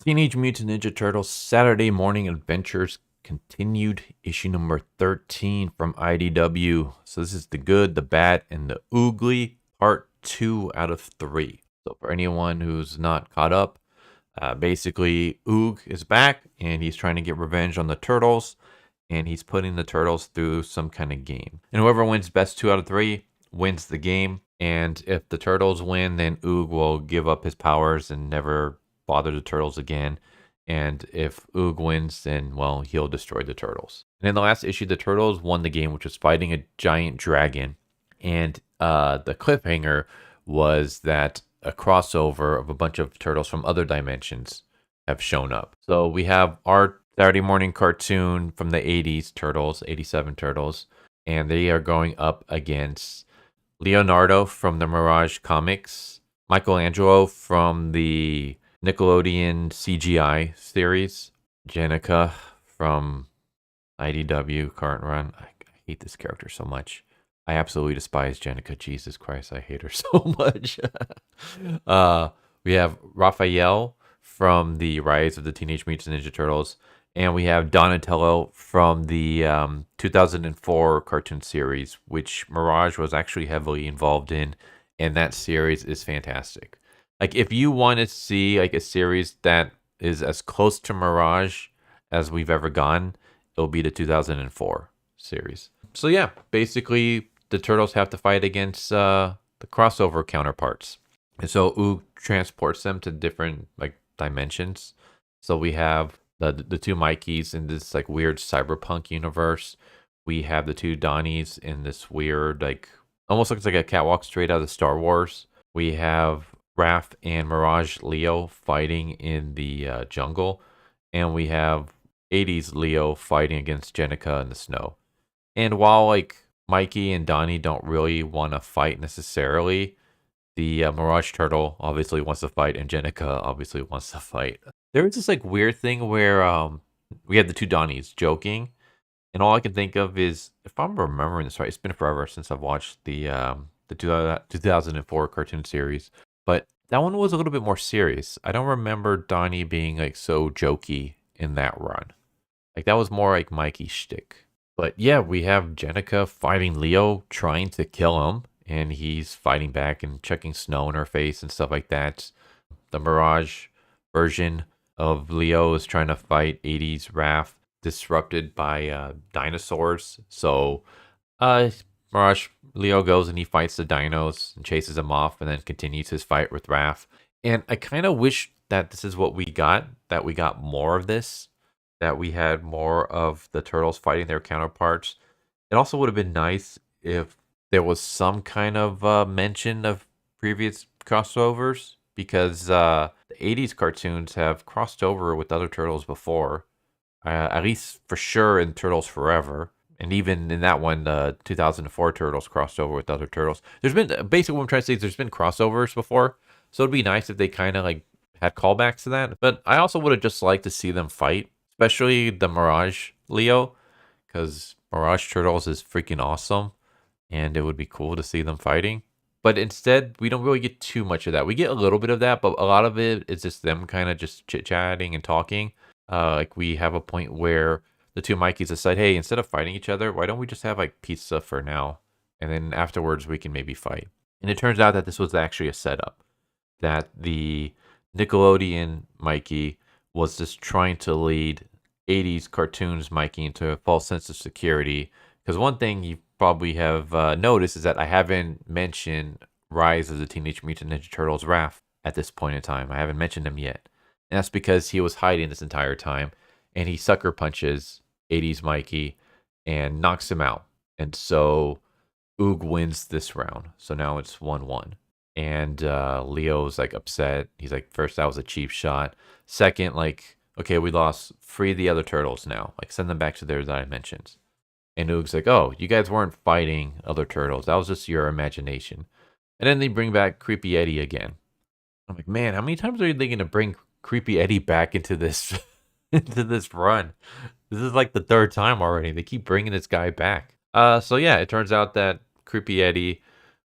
Teenage Mutant Ninja Turtles Saturday Morning Adventures continued, issue number 13 from IDW. So this is the good, the bad, and the oogly, part 2 out of 3. So for anyone who's not caught up, basically Oog is back and he's trying to get revenge on the Turtles, and he's putting the Turtles through some kind of game. And whoever wins best 2 out of 3 wins the game. And if the Turtles win, then Oog will give up his powers and never bother the Turtles again. And if Oog wins, then, well, he'll destroy the Turtles. And in the last issue, the Turtles won the game, which was fighting a giant dragon. And the cliffhanger was that a crossover of a bunch of turtles from other dimensions have shown up. So we have our Saturday morning cartoon from the 80s Turtles, 87 Turtles. And they are going up against Leonardo from the Mirage comics, Michelangelo from the Nickelodeon CGI series, Jenica from IDW current run. I hate this character so much. I absolutely despise Jenica. Jesus Christ, I hate her so much. We have Raphael from the Rise of the Teenage Mutant Ninja Turtles, and we have Donatello from the 2004 cartoon series, which Mirage was actually heavily involved in, and that series is fantastic. Like, if you want to see like a series that is as close to Mirage as we've ever gone, it'll be the 2004 series. So yeah, basically the Turtles have to fight against the crossover counterparts. And so Oog transports them to different like dimensions. So we have the two Mikeys in this like weird cyberpunk universe. We have the two Donnies in this weird, like, almost looks like a catwalk straight out of Star Wars. We have Raph and Mirage Leo fighting in the jungle. And we have 80s Leo fighting against Jenica in the snow. And while like Mikey and Donnie don't really want to fight necessarily, the Mirage Turtle obviously wants to fight, and Jenica obviously wants to fight. There was this like weird thing where we had the two Donnies joking, and all I can think of is, if I'm remembering this right, it's been forever since I've watched the 2004 cartoon series, but that one was a little bit more serious. I don't remember Donnie being like so jokey in that run. Like, that was more like Mikey's shtick. But yeah, we have Jenica fighting Leo, trying to kill him, and he's fighting back and chucking snow in her face and stuff like that. The Mirage version of Leo is trying to fight 80s Raph, disrupted by dinosaurs. So Mirage Leo goes and he fights the dinos and chases them off, and then continues his fight with Raph. And I kind of wish that this is what we got, that we got more of this, that we had more of the Turtles fighting their counterparts. It also would have been nice if there was some kind of mention of previous crossovers, because the 80s cartoons have crossed over with other Turtles before, at least for sure in Turtles Forever. And even in that one, the 2004 Turtles crossed over with other Turtles. There's been, basically what I'm trying to say is there's been crossovers before, so it'd be nice if they kind of like had callbacks to that. But I also would have just liked to see them fight, especially the Mirage Leo, because Mirage Turtles is freaking awesome, and it would be cool to see them fighting. But instead, we don't really get too much of that. We get a little bit of that, but a lot of it is just them kind of just chit-chatting and talking. Like, we have a point where the two Mikeys decide, hey, instead of fighting each other, why don't we just have like pizza for now? And then afterwards, we can maybe fight. And it turns out that this was actually a setup, that the Nickelodeon Mikey was just trying to lead 80s cartoons Mikey into a false sense of security. Because one thing you probably have noticed is that I haven't mentioned Rise of the Teenage Mutant Ninja Turtles Raph at this point in time. I haven't mentioned him yet. And that's because he was hiding this entire time, and he sucker punches 80s Mikey and knocks him out. And so Oog wins this round. So now it's 1-1. And Leo's like upset. He's like, first, that was a cheap shot. Second, like, okay, we lost. Free the other turtles now. Like, send them back to their dimensions. And Oog's like, oh, you guys weren't fighting other turtles. That was just your imagination. And then they bring back Creepy Eddie again. I'm like, man, how many times are they going to bring Creepy Eddie back into this into this run? This is like the third time already. They keep bringing this guy back. So yeah, it turns out that Creepy Eddie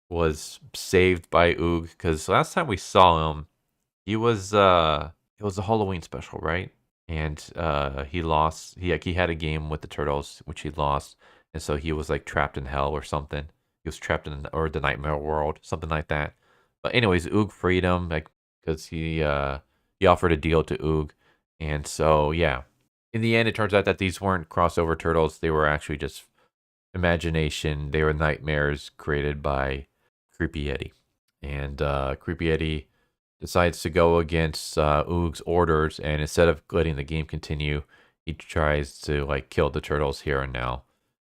was saved by Oog, because last time we saw him, he was it was a Halloween special, right? And he lost. He had a game with the Turtles, which he lost, and so he was like trapped in hell or something. He was trapped in or the nightmare world, something like that. But anyways, Oog freed him, like because he offered a deal to Oog, and so yeah. In the end, it turns out that these weren't crossover turtles; they were actually just imagination. They were nightmares created by Creepy Eddie, and Creepy Eddie decides to go against Oog's orders, and instead of letting the game continue, he tries to like kill the turtles here and now.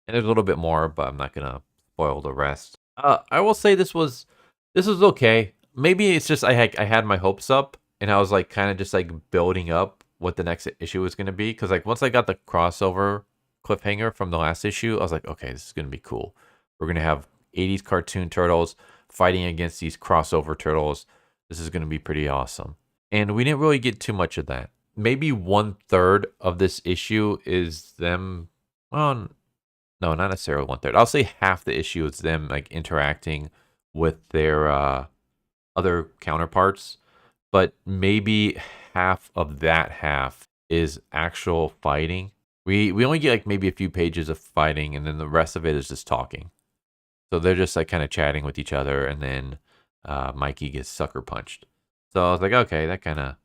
And there's a little bit more, but I'm not gonna spoil the rest. I will say this was okay. Maybe it's just I had my hopes up, and I was like kind of just like building up what the next issue was gonna be. Because like once I got the crossover cliffhanger from the last issue, I was like, okay, this is gonna be cool. We're gonna have 80s cartoon turtles fighting against these crossover turtles. This is going to be pretty awesome. And we didn't really get too much of that. Maybe 1/3 of this issue is them. Well, no, not necessarily 1/3. I'll say half the issue is them like interacting with their other counterparts. But maybe half of that half is actual fighting. We only get like maybe a few pages of fighting, and then the rest of it is just talking. So they're just like kind of chatting with each other, and then Mikey gets sucker punched. So I was like, okay, that kind of,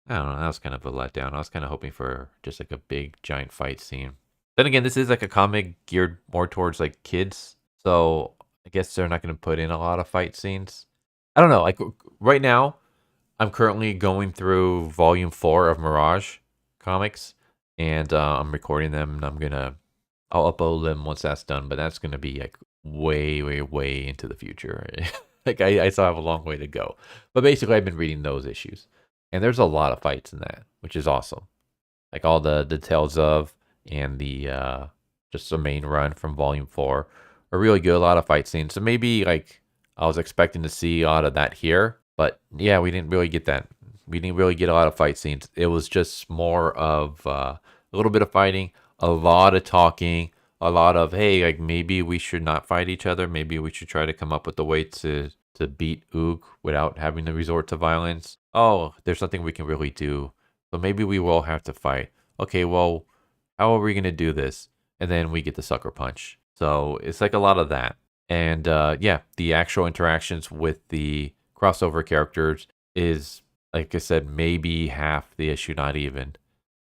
I don't know, that was kind of a letdown. I was kind of hoping for just like a big giant fight scene. Then again, this is like a comic geared more towards like kids. So I guess they're not going to put in a lot of fight scenes. I don't know. Like right now, I'm currently going through volume 4 of Mirage comics, and I'm recording them, and I'll upload them once that's done, but that's going to be like way, way, way into the future. Like I still have a long way to go. But basically I've been reading those issues. And there's a lot of fights in that, which is awesome. Like all the details of and the just the main run from volume 4 are really good. A lot of fight scenes. So maybe like I was expecting to see a lot of that here. But yeah, we didn't really get that. We didn't really get a lot of fight scenes. It was just more of a little bit of fighting, a lot of talking, a lot of, hey, like maybe we should not fight each other. Maybe we should try to come up with a way to beat Oog without having to resort to violence. Oh, there's nothing we can really do. So maybe we will have to fight. Okay, well, how are we going to do this? And then we get the sucker punch. So it's like a lot of that. And yeah, the actual interactions with the crossover characters is, like I said, maybe half the issue, not even.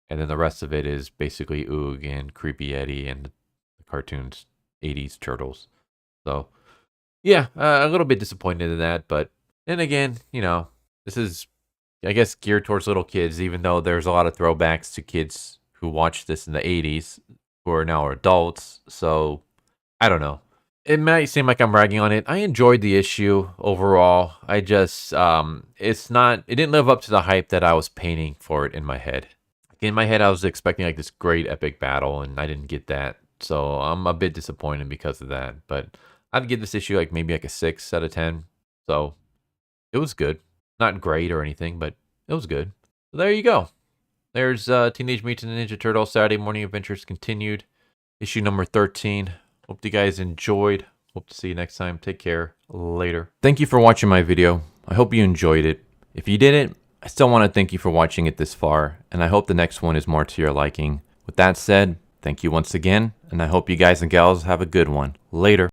And then the rest of it is basically Oog and Creepy Eddie and the cartoons 80s Turtles. So yeah, a little bit disappointed in that, but then again, this is, I guess, geared towards little kids, even though there's a lot of throwbacks to kids who watched this in the 80s who are now adults. So I don't know. It might seem like I'm ragging on it. I enjoyed the issue overall. I just, it didn't live up to the hype that I was painting for it in my head. In my head, I was expecting like this great epic battle, and I didn't get that. So I'm a bit disappointed because of that. But I'd give this issue like maybe like a 6 out of 10. So it was good. Not great or anything, but it was good. So there you go. There's Teenage Mutant Ninja Turtles Saturday Morning Adventures Continued. Issue number 13. Hope you guys enjoyed. Hope to see you next time. Take care. Later. Thank you for watching my video. I hope you enjoyed it. If you didn't, I still want to thank you for watching it this far, and I hope the next one is more to your liking. With that said, thank you once again, and I hope you guys and gals have a good one. Later.